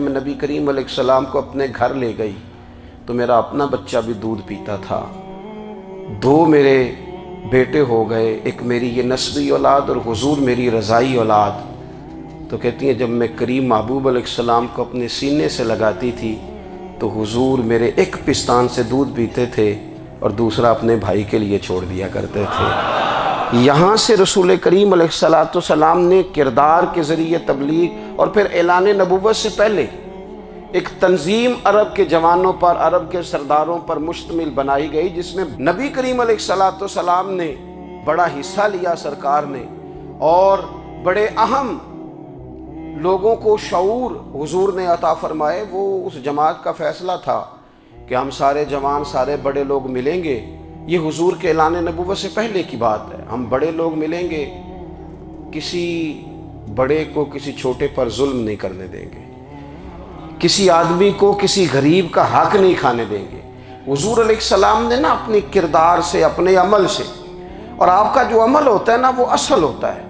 میں نبی کریم علیہ السلام کو اپنے گھر لے گئی تو میرا اپنا بچہ بھی دودھ پیتا تھا. 2 میرے بیٹے ہو گئے، ایک میری یہ نسبی اولاد اور حضور میری رضائی اولاد. تو کہتی ہیں جب میں کریم محبوب علیہ السلام کو اپنے سینے سے لگاتی تھی تو حضور میرے ایک پستان سے دودھ پیتے تھے اور دوسرا اپنے بھائی کے لیے چھوڑ دیا کرتے تھے. یہاں سے رسول کریم علیہ السلام نے کردار کے ذریعے تبلیغ اور پھر اعلان نبوت سے پہلے ایک تنظیم عرب کے جوانوں پر، عرب کے سرداروں پر مشتمل بنائی گئی، جس میں نبی کریم علیہ السلام نے بڑا حصہ لیا سرکار نے، اور بڑے اہم لوگوں کو شعور حضور نے عطا فرمائے. وہ اس جماعت کا فیصلہ تھا کہ ہم سارے جوان، سارے بڑے لوگ ملیں گے. یہ حضور کے اعلان نبوت سے پہلے کی بات ہے. ہم بڑے لوگ ملیں گے، کسی بڑے کو کسی چھوٹے پر ظلم نہیں کرنے دیں گے، کسی آدمی کو کسی غریب کا حق نہیں کھانے دیں گے. حضور علیہ السلام نے نا اپنی کردار سے، اپنے عمل سے، اور آپ کا جو عمل ہوتا ہے نا وہ اصل ہوتا ہے.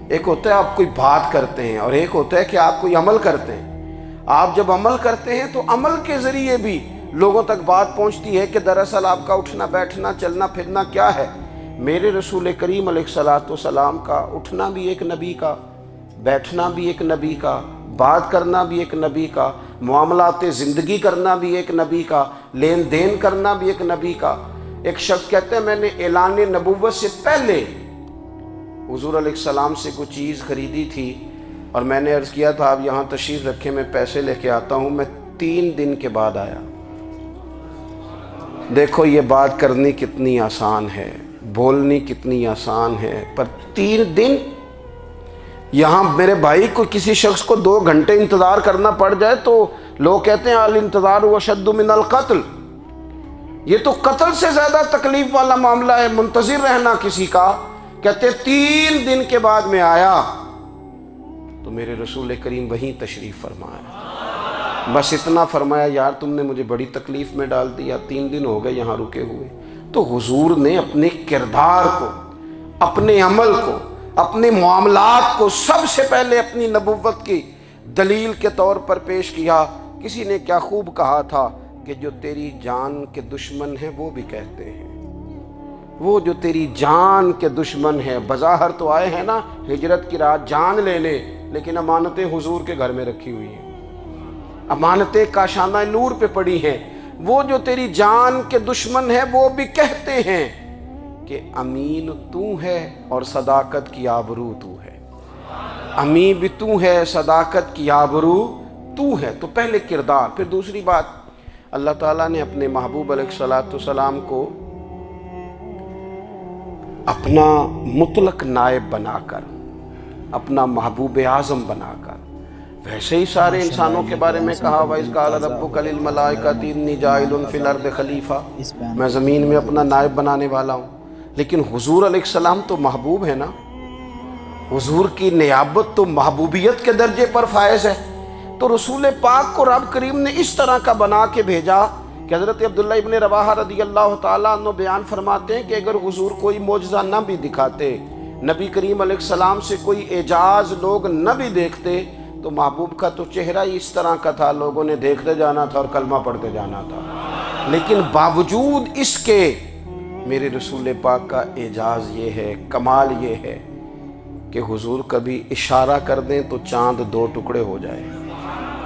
ایک ہوتا ہے آپ کوئی بات کرتے ہیں اور ایک ہوتا ہے کہ آپ کوئی عمل کرتے ہیں. آپ جب عمل کرتے ہیں تو عمل کے ذریعے بھی لوگوں تک بات پہنچتی ہے کہ دراصل آپ کا اٹھنا بیٹھنا چلنا پھرنا کیا ہے. میرے رسول کریم علیہ السلام کا اٹھنا بھی ایک نبی کا، بیٹھنا بھی ایک نبی کا، بات کرنا بھی ایک نبی کا، معاملات زندگی کرنا بھی ایک نبی کا، لین دین کرنا بھی ایک نبی کا. ایک شخص کہتے ہیں میں نے اعلان نبوت سے پہلے حضور علیہ السلام سے کوئی چیز خریدی تھی اور میں نے عرض کیا تھا آپ یہاں تشریف رکھیں، میں پیسے لے کے آتا ہوں. میں 3 دن کے بعد آیا. دیکھو یہ بات کرنی کتنی آسان ہے، بولنی کتنی آسان ہے، پر 3 دن یہاں میرے بھائی کو کسی شخص کو 2 گھنٹے انتظار کرنا پڑ جائے تو لوگ کہتے ہیں الانتظار اشد من القتل. یہ تو قتل سے زیادہ تکلیف والا معاملہ ہے منتظر رہنا کسی کا. کہتے 3 دن کے بعد میں آیا تو میرے رسول کریم وہیں تشریف فرمایا. بس اتنا فرمایا یار تم نے مجھے بڑی تکلیف میں ڈال دیا، 3 دن ہو گئے یہاں رکے ہوئے. تو حضور نے اپنے کردار کو، اپنے عمل کو، اپنے معاملات کو سب سے پہلے اپنی نبوت کی دلیل کے طور پر پیش کیا. کسی نے کیا خوب کہا تھا کہ جو تیری جان کے دشمن ہیں وہ بھی کہتے ہیں، وہ جو تیری جان کے دشمن ہیں، بظاہر تو آئے ہیں نا ہجرت کی رات جان لینے، لیکن امانتیں حضور کے گھر میں رکھی ہوئی ہیں، امانتیں کاشانہ نور پہ پڑی ہیں. وہ جو تیری جان کے دشمن ہیں وہ بھی کہتے ہیں کہ امین تو ہے اور صداقت کی آبرو تو ہے. امین بھی تو ہے، صداقت کی آبرو تو ہے. تو پہلے کردار. پھر دوسری بات، اللہ تعالیٰ نے اپنے محبوب علیہ السلام کو اپنا مطلق نائب بنا کر، اپنا محبوب اعظم بنا کر، ویسے ہی سارے انسانوں کے بارے میں کہا وَإِذْ قَالَ رَبُّكَ لِلْمَلَائِكَةِ إِنِّي جَاعِلٌ فِي الْأَرْضِ خَلِيفَةً، میں زمین میں اپنا نائب بنانے والا ہوں. لیکن حضور علیہ السلام تو محبوب ہے نا، حضور کی نیابت تو محبوبیت کے درجے پر فائز ہے. تو رسول پاک کو رب کریم نے اس طرح کا بنا کے بھیجا کہ حضرت عبداللہ ابن رواحہ رضی اللہ تعالیٰ عنہ بیان فرماتے ہیں کہ اگر حضور کوئی معجزہ نہ بھی دکھاتے، نبی کریم علیہ السلام سے کوئی اعجاز لوگ نہ بھی دیکھتے، تو محبوب کا تو چہرہ ہی اس طرح کا تھا، لوگوں نے دیکھتے جانا تھا اور کلمہ پڑھتے جانا تھا. لیکن باوجود اس کے میرے رسول پاک کا اعجاز یہ ہے، کمال یہ ہے کہ حضور کبھی اشارہ کر دیں تو چاند 2 ٹکڑے ہو جائے،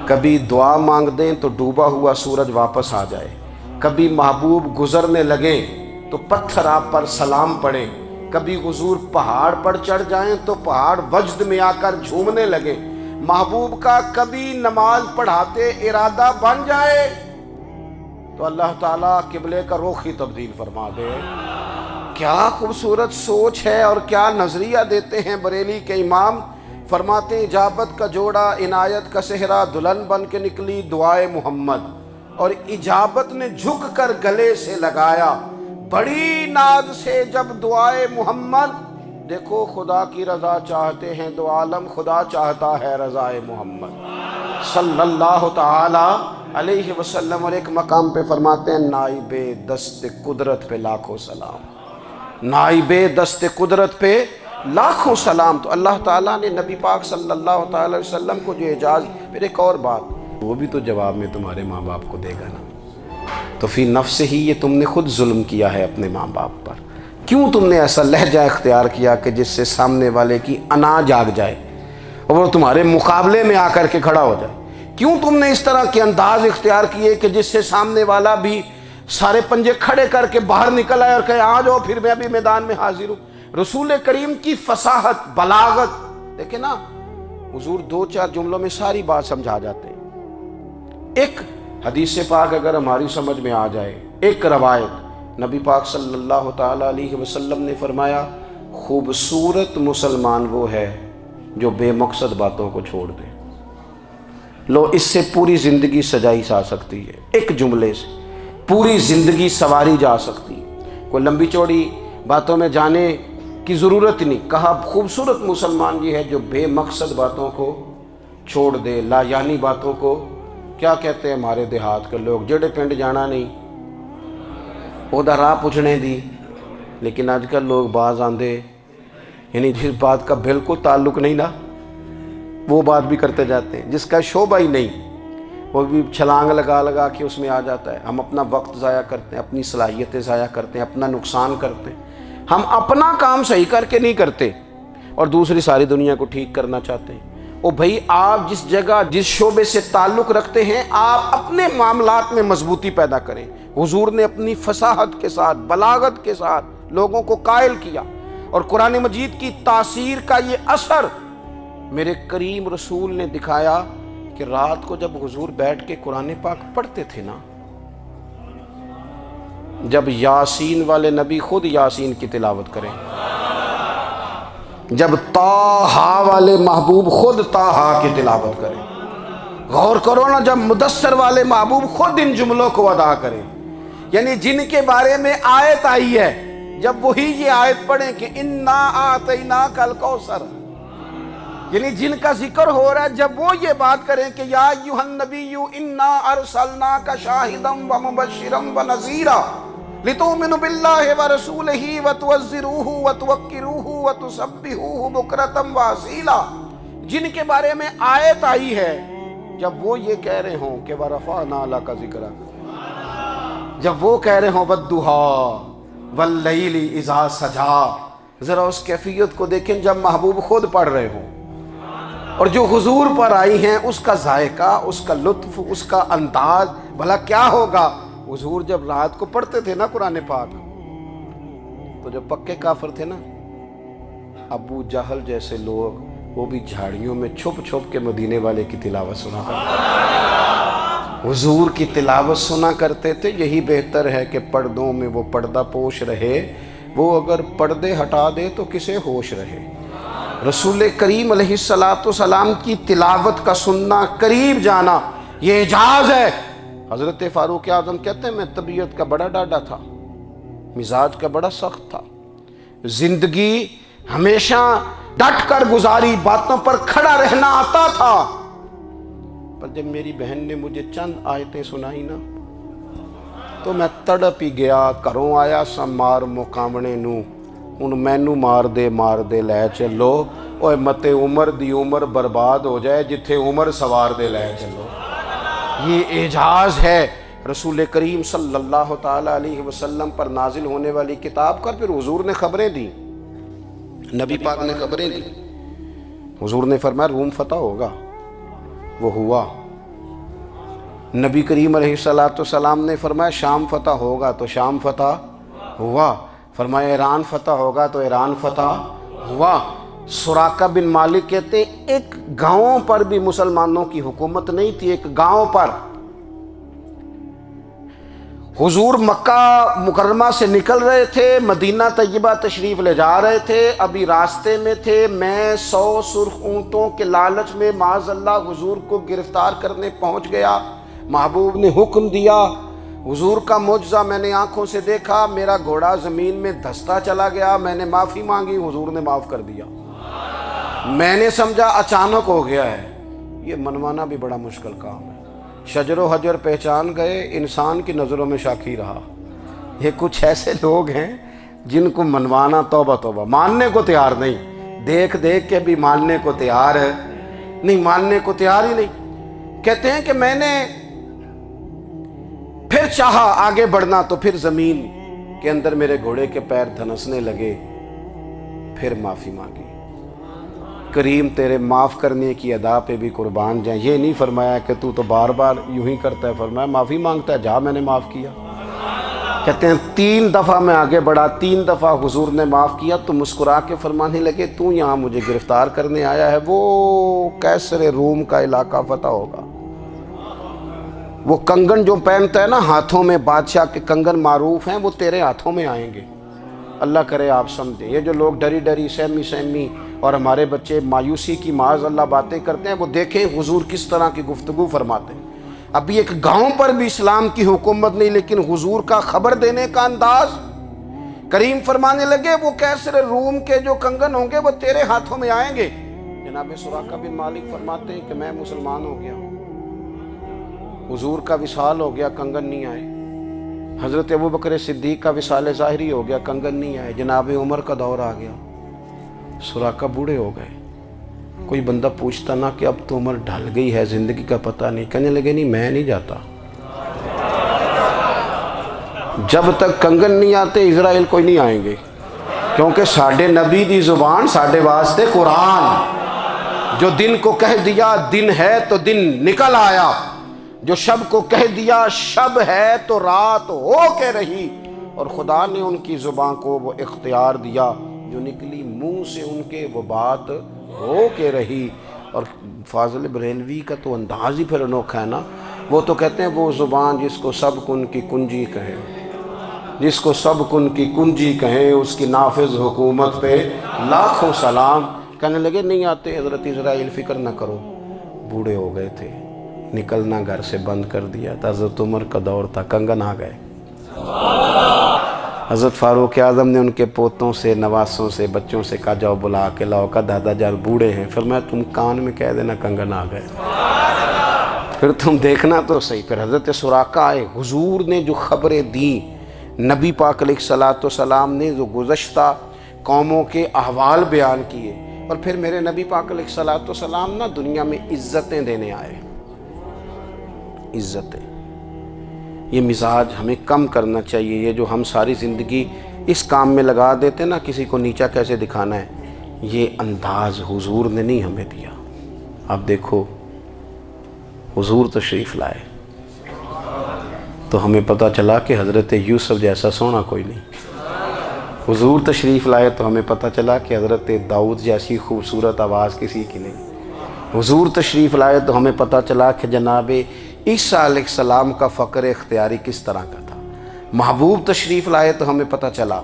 کبھی دعا مانگ دیں تو ڈوبا ہوا سورج واپس آ جائے، کبھی محبوب گزرنے لگیں تو پتھر آپ پر سلام پڑے، کبھی حضور پہاڑ پر چڑھ جائیں تو پہاڑ وجد میں آ کر جھومنے لگے. محبوب کا کبھی نماز پڑھاتے ارادہ بن جائے تو اللہ تعالیٰ قبلے کا رخ ہی تبدیل فرما دے. کیا خوبصورت سوچ ہے اور کیا نظریہ دیتے ہیں بریلی کے امام. فرماتے ہیں اجابت کا جوڑا عنایت کا صحرا، دلہن بن کے نکلی دعائے محمد، اور اجابت نے جھک کر گلے سے لگایا بڑی ناز سے جب دعائے محمد. دیکھو خدا کی رضا چاہتے ہیں دو عالم، خدا چاہتا ہے رضائے محمد صلی اللہ تعالی علیہ وسلم. اور ایک مقام پہ فرماتے ہیں نائب دست قدرت پہ لاکھوں سلام، نائب دست قدرت پہ لاکھوں سلام. تو اللہ تعالیٰ نے نبی پاک صلی اللہ تعالی وسلم کو جو اعجاز. پھر ایک اور بات، وہ بھی تو جواب میں تمہارے ماں باپ کو دے گا نا۔ تو فی نفس ہی یہ تم نے خود ظلم کیا ہے اپنے ماں باپ پر۔ کیوں تم نے ایسا لہجہ اختیار کیا کہ جس سے سامنے والے کی انا جاگ جائے اور وہ تمہارے مقابلے میں آ کر کے کھڑا ہو جائے؟ کیوں تم نے اس طرح کے انداز اختیار کیے کہ جس سے سامنے والا بھی سارے پنجے کھڑے کر کے باہر نکل آئے اور کہے آ جاؤ پھر میں بھی میدان میں حاضر ہوں؟ رسول کریم کی فصاحت، بلاغت دیکھیں نا، حضور 2-4 جملوں میں ساری بات سمجھا جاتے ہیں۔ ایک حدیث پاک اگر ہماری سمجھ میں آ جائے، ایک روایت، نبی پاک صلی اللہ تعالی علیہ وسلم نے فرمایا خوبصورت مسلمان وہ ہے جو بے مقصد باتوں کو چھوڑ دے۔ لو، اس سے پوری زندگی سجائی جا سکتی ہے، ایک جملے سے پوری زندگی سواری جا سکتی ہے، کوئی لمبی چوڑی باتوں میں جانے کی ضرورت نہیں۔ کہا خوبصورت مسلمان یہ ہے جو بے مقصد باتوں کو چھوڑ دے، لا یعنی باتوں کو، کیا کہتے ہیں ہمارے دیہات کے لوگ، جڑے پنڈ جانا نہیں ادھر راہ پوچھنے دی۔ لیکن آج کل لوگ باز آندے، یعنی جس بات کا بالکل تعلق نہیں نا وہ بات بھی کرتے جاتے ہیں، جس کا شعبہ ہی نہیں وہ بھی چھلانگ لگا لگا کے اس میں آ جاتا ہے۔ ہم اپنا وقت ضائع کرتے ہیں، اپنی صلاحیتیں ضائع کرتے ہیں، اپنا نقصان کرتے ہیں۔ ہم اپنا کام صحیح کر کے نہیں کرتے اور دوسری ساری دنیا کو ٹھیک کرنا چاہتے ہیں۔ او بھائی، آپ جس جگہ جس شعبے سے تعلق رکھتے ہیں آپ اپنے معاملات میں مضبوطی پیدا کریں۔ حضور نے اپنی فصاحت کے ساتھ، بلاغت کے ساتھ لوگوں کو قائل کیا، اور قرآن مجید کی تاثیر کا یہ اثر میرے کریم رسول نے دکھایا کہ رات کو جب حضور بیٹھ کے قرآن پاک پڑھتے تھے نا، جب یاسین والے نبی خود یاسین کی تلاوت کریں، جب طٰہٰ والے محبوب خود طٰہٰ کی تلاوت کریں، غور کرو نا، جب مدثر والے محبوب خود ان جملوں کو ادا کریں، یعنی جن کے بارے میں آیت آئی ہے، جب وہی یہ آیت پڑھیں کہ اِنَّا أَعْطَيْنَاكَ الْكَوْثَرَ، یعنی جن کا ذکر ہو رہا ہے، جب وہ یہ بات کریں کہ یا ایھا النبی انا ارسلناک شاہدا ومبشرا ونذیرا لتؤمنوا باللہ ورسولہ وتعزروہ وتوقروہ وتسبحوہ بکرۃ واصیلا، جن کے بارے میں آیت آئی ہے، جب وہ یہ کہہ رہے ہوں کہ ورفعنا لک ذکرک، جب وہ کہہ رہے ہوں والضحیٰ واللیل اذا سجا، ذرا اس کیفیت کو دیکھیں جب محبوب خود پڑھ رہے ہوں، اور جو حضور پر آئی ہیں اس کا ذائقہ، اس کا لطف، اس کا انداز بھلا کیا ہوگا۔ حضور جب رات کو پڑھتے تھے نا قرآن پاک، تو جو پکے کافر تھے نا، ابو جہل جیسے لوگ، وہ بھی جھاڑیوں میں چھپ چھپ کے مدینے والے کی تلاوت سنا کرتے تھے، حضور کی تلاوت سنا کرتے تھے۔ یہی بہتر ہے کہ پردوں میں وہ پردہ پوش رہے، وہ اگر پردے ہٹا دے تو کسے ہوش رہے۔ رسول کریم علیہ السلام کی تلاوت کا سننا، قریب جانا، یہ اعجاز ہے۔ حضرت فاروق اعظم کہتے ہیں میں طبیعت کا بڑا ڈاڈا تھا، مزاج کا بڑا سخت تھا، زندگی ہمیشہ ڈٹ کر گزاری، باتوں پر کھڑا رہنا آتا تھا، پر جب میری بہن نے مجھے چند آیتیں سنائی نا تو میں تڑپ ہی گیا۔ گھروں آیا سا مار مقامنے نو، ان مینو مار دے لے چلو، اوے متے عمر دی عمر برباد ہو جائے جتھے عمر سوار دے لے چلو۔ یہ اعجاز ہے رسول کریم صلی اللہ تعالی علیہ وسلم پر نازل ہونے والی کتاب کا۔ پھر حضور نے خبریں دی، نبی پاک نے خبریں دی، حضور نے فرمایا روم فتح ہوگا، وہ ہوا۔ نبی کریم علیہ السلام نے فرمایا شام فتح ہوگا، تو شام فتح ہوا۔ فرمایا ایران فتح ہوگا، تو ایران فتح ہوا۔ سراقہ بن مالک کہتے ہیں ایک گاؤں پر بھی مسلمانوں کی حکومت نہیں تھی، ایک گاؤں پر۔ حضور مکہ مکرمہ سے نکل رہے تھے، مدینہ طیبہ تشریف لے جا رہے تھے، ابھی راستے میں تھے، میں 100 سرخ اونٹوں کے لالچ میں معاذ اللہ حضور کو گرفتار کرنے پہنچ گیا۔ محبوب نے حکم دیا، حضور کا معجزہ میں نے آنکھوں سے دیکھا، میرا گھوڑا زمین میں دھستا چلا گیا، میں نے معافی مانگی، حضور نے معاف کر دیا۔ میں نے سمجھا اچانک ہو گیا ہے۔ یہ منوانا بھی بڑا مشکل کام ہے۔ شجر و حجر پہچان گئے، انسان کی نظروں میں شاکی رہا۔ یہ کچھ ایسے لوگ ہیں جن کو منوانا توبہ توبہ، ماننے کو تیار نہیں، دیکھ دیکھ کے بھی ماننے کو تیار ہے نہیں، ماننے کو تیار ہی نہیں۔ کہتے ہیں کہ میں نے پھر چاہا آگے بڑھنا تو پھر زمین کے اندر میرے گھوڑے کے پیر دھنسنے لگے، پھر معافی مانگی۔ کریم تیرے معاف کرنے کی ادا پہ بھی قربان جائیں۔ یہ نہیں فرمایا کہ تو بار بار یوں ہی کرتا ہے، فرمایا معافی مانگتا ہے، جا میں نے معاف کیا۔ کہتے ہیں 3 دفعہ میں آگے بڑھا، 3 دفعہ حضور نے معاف کیا تو مسکرا کے فرمانے لگے تو یہاں مجھے گرفتار کرنے آیا ہے، وہ کیسر روم کا علاقہ فتح ہوگا۔ وہ کنگن جو پہنتا ہے نا ہاتھوں میں، بادشاہ کے کنگن معروف ہیں، وہ تیرے ہاتھوں میں آئیں گے۔ اللہ کرے آپ سمجھیں، یہ جو لوگ ڈری ڈری سہمی اور ہمارے بچے مایوسی کی معاذ اللہ باتیں کرتے ہیں، وہ دیکھیں حضور کس طرح کی گفتگو فرماتے ہیں۔ ابھی ایک گاؤں پر بھی اسلام کی حکومت نہیں، لیکن حضور کا خبر دینے کا انداز۔ کریم فرمانے لگے وہ کیسر روم کے جو کنگن ہوں گے وہ تیرے ہاتھوں میں آئیں گے۔ جناب سراقہ بن مالک فرماتے ہیں کہ میں مسلمان ہو گیا، حضور کا وصال ہو گیا، کنگن نہیں آئے۔ حضرت ابوبکر صدیق کا وصال ظاہری ہو گیا، کنگن نہیں آئے۔ جناب عمر کا دور آ گیا، سراقہ بوڑھے ہو گئے۔ کوئی بندہ پوچھتا نا کہ اب تو عمر ڈھل گئی ہے، زندگی کا پتہ نہیں، کہنے لگے نہیں میں نہیں جاتا، جب تک کنگن نہیں آتے اسرائیل کوئی نہیں آئیں گے، کیونکہ ساڈے نبی دی زبان ساڈے واسطے قرآن۔ جو دن کو کہہ دیا دن ہے تو دن نکل آیا، جو شب کو کہہ دیا شب ہے تو رات ہو کے رہی، اور خدا نے ان کی زبان کو وہ اختیار دیا، جو نکلی منہ سے ان کے وہ بات ہو کے رہی۔ اور فاضل بریلوی کا تو انداز ہی پھر انوکھا ہے نا، وہ تو کہتے ہیں وہ زبان جس کو سب کن کی کنجی کہے، جس کو سب کن کی کنجی کہیں، اس کی نافذ حکومت پہ لاکھوں سلام۔ کہنے لگے نہیں آتے حضرت اسرائیل، فکر نہ کرو، بوڑھے ہو گئے تھے، نکلنا گھر سے بند کر دیا تھا، حضرت عمر کا دور تھا، کنگن آ گئے۔ حضرت فاروق اعظم نے ان کے پوتوں سے، نواسوں سے، بچوں سے کہا جاؤ بلا کے لاؤ، کا دادا جان بوڑھے ہیں، فرمایا تم کان میں کہہ دینا کنگن آ گئے، پھر تم دیکھنا تو صحیح۔ پھر حضرت سراقہ آئے، حضور نے جو خبریں دیں، نبی پاک علیہ الصلوۃ والسلام نے جو گزشتہ قوموں کے احوال بیان کیے، اور پھر میرے نبی پاک علیہ الصلوۃ والسلام نا دنیا میں عزتیں دینے آئے۔ عزتیں، یہ مزاج ہمیں کم کرنا چاہیے۔ یہ جو ہم ساری زندگی اس کام میں لگا دیتے نا کسی کو نیچا کیسے دکھانا ہے، یہ انداز حضور نے نہیں ہمیں دیا۔ اب دیکھو حضور تشریف لائے تو ہمیں پتہ چلا کہ حضرت یوسف جیسا سونا کوئی نہیں، حضور تشریف لائے تو ہمیں پتہ چلا کہ حضرت داؤد جیسی خوبصورت آواز کسی کی نہیں، حضور تشریف لائے تو ہمیں پتہ چلا کہ جناب عیسیٰ علیہ السلام کا فقر اختیاری کس طرح کا تھا، محبوب تشریف لائے تو ہمیں پتہ چلا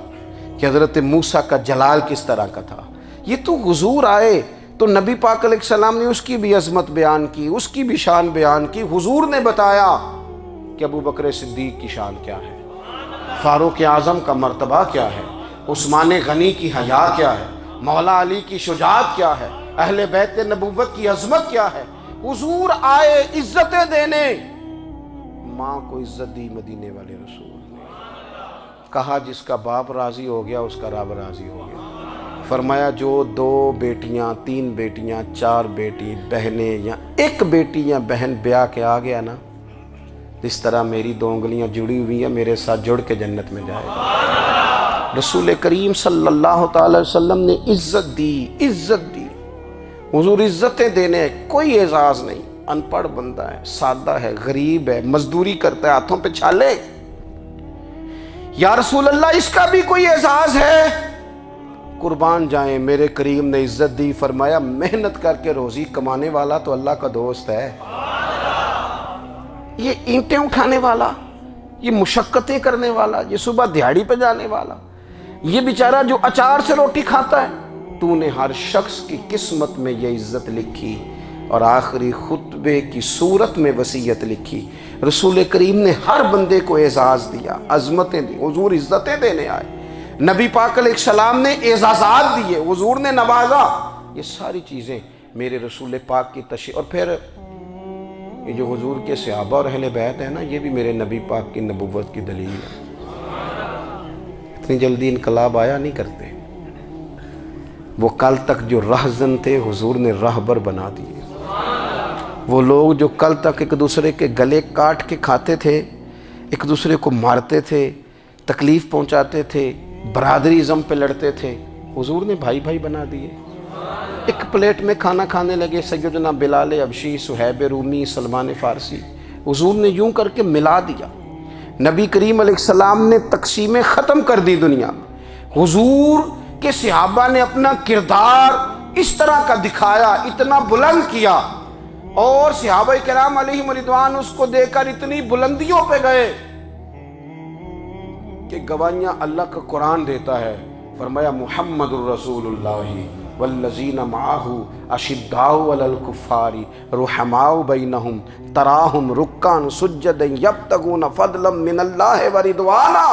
کہ حضرت موسیٰ کا جلال کس طرح کا تھا۔ یہ تو حضور آئے تو نبی پاک علیہ السلام نے اس کی بھی عظمت بیان کی، اس کی بھی شان بیان کی۔ حضور نے بتایا کہ ابوبکر صدیق کی شان کیا ہے، فاروق اعظم کا مرتبہ کیا ہے، عثمان غنی کی حیا کیا ہے، مولا علی کی شجاعت کیا ہے، اہل بیت نبوت کی عظمت کیا ہے۔ حضور آئے عزتیں دینے، ماں کو عزت دی مدینے والے رسول نے، کہا جس کا باپ راضی ہو گیا اس کا رب راضی ہو گیا۔ فرمایا جو 2 بیٹیاں 3 بیٹیاں 4 بیٹی بہنیں یا 1 بیٹی یا بہن بیاہ کے آ گیا نا، جس طرح میری 2 انگلیاں جڑی ہوئی ہیں میرے ساتھ جڑ کے جنت میں جائے گا۔ رسول کریم صلی اللہ تعالی وسلم نے عزت دی، عزت دی۔ حضور عزتیں دینے، کوئی اعزاز نہیں، ان پڑھ بندہ ہے، سادہ ہے، غریب ہے، مزدوری کرتا ہے، ہاتھوں پہ چھالے، یا رسول اللہ اس کا بھی کوئی اعزاز ہے؟ قربان جائیں، میرے کریم نے عزت دی، فرمایا محنت کر کے روزی کمانے والا تو اللہ کا دوست ہے، یہ اینٹیں اٹھانے والا، یہ مشقتیں کرنے والا، یہ صبح دیہڑی پہ جانے والا، یہ بیچارہ جو اچار سے روٹی کھاتا ہے، تو نے ہر شخص کی قسمت میں یہ عزت لکھی اور آخری خطبے کی صورت میں وصیت لکھی۔ رسول کریم نے ہر بندے کو اعزاز دیا، عظمتیں دی، حضور عزتیں دینے آئے، نبی پاک علیہ السلام نے اعزازات دیے، حضور نے نوازا۔ یہ ساری چیزیں میرے رسول پاک کی تشریف، اور پھر یہ جو حضور کے صحابہ اور اہل بیت ہیں نا، یہ بھی میرے نبی پاک کی نبوت کی دلیل ہے۔ اتنی جلدی انقلاب آیا نہیں کرتے، وہ کل تک جو رہزن تھے حضور نے راہبر بنا دیے، وہ لوگ جو کل تک ایک دوسرے کے گلے کاٹ کے کھاتے تھے، ایک دوسرے کو مارتے تھے، تکلیف پہنچاتے تھے، برادری ازم پہ لڑتے تھے، حضور نے بھائی بھائی بنا دیے۔ ایک پلیٹ میں کھانا کھانے لگے، سیدنا بلال حبشی، صہیب رومی، سلمان فارسی، حضور نے یوں کر کے ملا دیا۔ نبی کریم علیہ السلام نے تقسیمیں ختم کر دی دنیا میں۔ حضور کے صحابہ نے اپنا کردار اس طرح کا دکھایا، اتنا بلند کیا، اور صحابہ کرام علیہم رضوان اس کو دیکھ کر اتنی بلندیوں پہ گئے کہ گواہیاں اللہ کا قرآن دیتا ہے۔ فرمایا محمد الرسول اللہ والذین معہ اشداء علی الکفار رحماء بینہم تراہم رکعا سجدا یبتغون فضلا من اللہ ورضوانا۔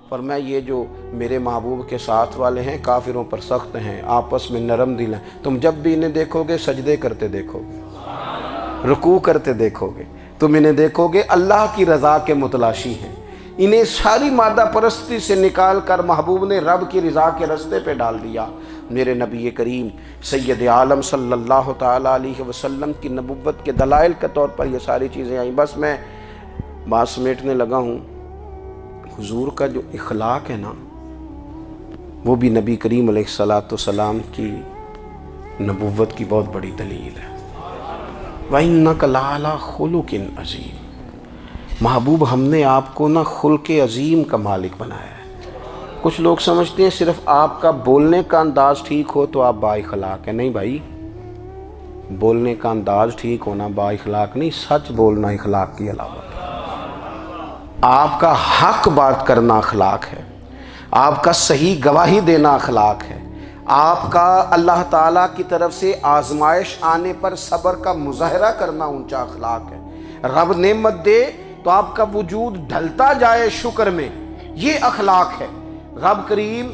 فرمایا یہ جو میرے محبوب کے ساتھ والے ہیں کافروں پر سخت ہیں، آپس میں نرم دل ہیں، تم جب بھی انہیں دیکھو گے سجدے کرتے دیکھو گے، رکوع کرتے دیکھو گے، تم انہیں دیکھو گے اللہ کی رضا کے متلاشی ہیں۔ انہیں ساری مادہ پرستی سے نکال کر محبوب نے رب کی رضا کے رستے پہ ڈال دیا۔ میرے نبی کریم سید عالم صلی اللہ تعالیٰ علیہ وسلم کی نبوت کے دلائل کے طور پر یہ ساری چیزیں آئیں۔ بس میں بات سمیٹنے لگا ہوں۔ حضور کا جو اخلاق ہے نا، وہ بھی نبی کریم علیہ السلام کی نبوت کی بہت بڑی دلیل ہے۔ وَإِنَّكَ لَعَلَىٰ خُلُقٍ عَظِيمٍ۔ محبوب ہم نے آپ کو نا خلق عظیم کا مالک بنایا ہے۔ کچھ لوگ سمجھتے ہیں صرف آپ کا بولنے کا انداز ٹھیک ہو تو آپ با اخلاق ہیں۔ نہیں بھائی، بولنے کا انداز ٹھیک ہونا با اخلاق نہیں، سچ بولنا اخلاق کی علامت ہے۔ آپ کا حق بات کرنا اخلاق ہے، آپ کا صحیح گواہی دینا اخلاق ہے، آپ کا اللہ تعالیٰ کی طرف سے آزمائش آنے پر صبر کا مظاہرہ کرنا اونچا اخلاق ہے۔ رب نعمت دے تو آپ کا وجود ڈھلتا جائے شکر میں، یہ اخلاق ہے۔ رب کریم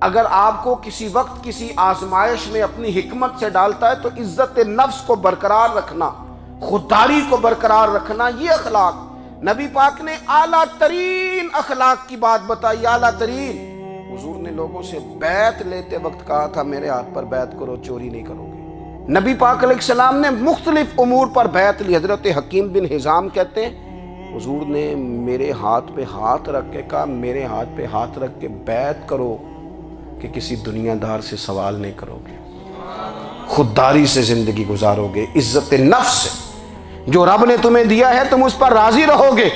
اگر آپ کو کسی وقت کسی آزمائش میں اپنی حکمت سے ڈالتا ہے تو عزت نفس کو برقرار رکھنا، خودداری کو برقرار رکھنا، یہ اخلاق۔ نبی پاک نے اعلیٰ ترین اخلاق کی بات بتائی، اعلیٰ ترین۔ حضور نے لوگوں سے بیعت لیتے وقت کہا تھا میرے ہاتھ پر بیعت کرو، چوری نہیں کرو گے۔ نبی پاک علیہ السلام نے مختلف امور پر بیعت لی۔ حضرت حکیم بن حزام کہتے ہیں حضور نے میرے ہاتھ پہ ہاتھ رکھ کے کہا میرے ہاتھ پہ ہاتھ رکھ کے بیعت کرو کہ کسی دنیا دار سے سوال نہیں کرو گے، خودداری سے زندگی گزارو گے، عزت نفس سے جو رب نے تمہیں دیا ہے تم اس پر راضی رہو گے۔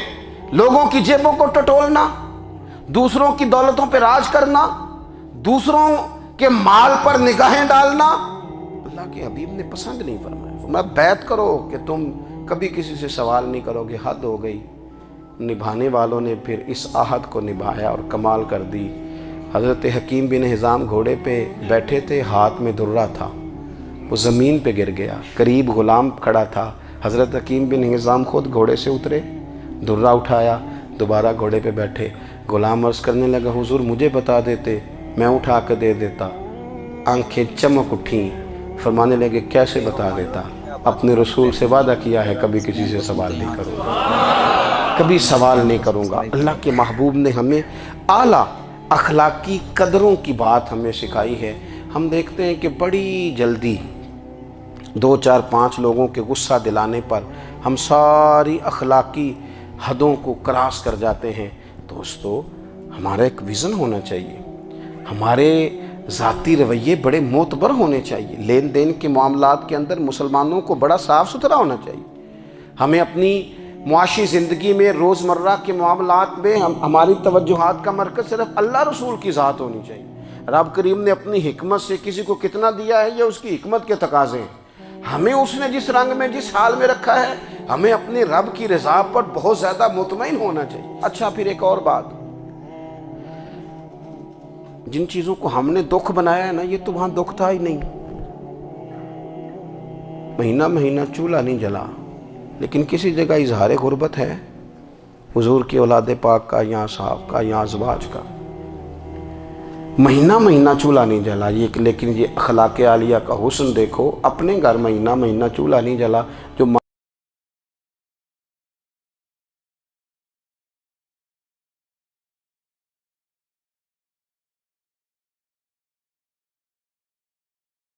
لوگوں کی جیبوں کو ٹٹولنا، دوسروں کی دولتوں پہ راج کرنا، دوسروں کے مال پر نگاہیں ڈالنا اللہ کے حبیب نے پسند نہیں فرمایا۔ فرمایا بیعت کرو کہ تم کبھی کسی سے سوال نہیں کرو گے۔ حد ہو گئی۔ نبھانے والوں نے پھر اس عہد کو نبھایا اور کمال کر دی۔ حضرت حکیم بن حزام گھوڑے پہ بیٹھے تھے، ہاتھ میں درہ تھا، وہ زمین پہ گر گیا، قریب غلام کھڑا تھا۔ حضرت حکیم بن حزام خود گھوڑے سے اترے، درہ اٹھایا، دوبارہ گھوڑے پہ بیٹھے۔ غلام عرض کرنے لگا حضور مجھے بتا دیتے، میں اٹھا کے دے دیتا۔ آنکھیں چمک اٹھیں، فرمانے لگے کیسے بتا دیتا؟ اپنے رسول سے وعدہ کیا ہے کبھی کسی سے سوال نہیں کروں گا، کبھی سوال نہیں کروں گا۔ اللہ کے محبوب نے ہمیں اعلیٰ اخلاقی قدروں کی بات ہمیں سکھائی ہے۔ ہم دیکھتے ہیں کہ بڑی جلدی 2 4 5 لوگوں کے غصہ دلانے پر ہم ساری اخلاقی حدوں کو کراس کر جاتے ہیں۔ دوستو ہمارا ایک ویژن ہونا چاہیے، ہمارے ذاتی رویے بڑے معتبر ہونے چاہیے۔ لین دین کے معاملات کے اندر مسلمانوں کو بڑا صاف ستھرا ہونا چاہیے۔ ہمیں اپنی معاشی زندگی میں روزمرہ کے معاملات میں ہماری توجہات کا مرکز صرف اللہ رسول کی ذات ہونی چاہیے۔ رب کریم نے اپنی حکمت سے کسی کو کتنا دیا ہے یہ اس کی حکمت کے تقاضے ہیں۔ ہمیں اس نے جس رنگ میں جس حال میں رکھا ہے ہمیں اپنے رب کی رضا پر بہت زیادہ مطمئن ہونا چاہیے۔ اچھا پھر ایک اور بات، جن چیزوں کو ہم نے دکھ بنایا ہے نا یہ تو وہاں دکھ تھا ہی نہیں۔ مہینہ مہینہ چولہا نہیں جلا، لیکن کسی جگہ اظہار غربت ہے حضور کی اولاد پاک کا یا صاحب کا یا ازواج کا۔ مہینہ مہینہ چولہا نہیں جلا، لیکن یہ اخلاق عالیہ کا حسن دیکھو، اپنے گھر مہینہ مہینہ چولہا نہیں جلا جو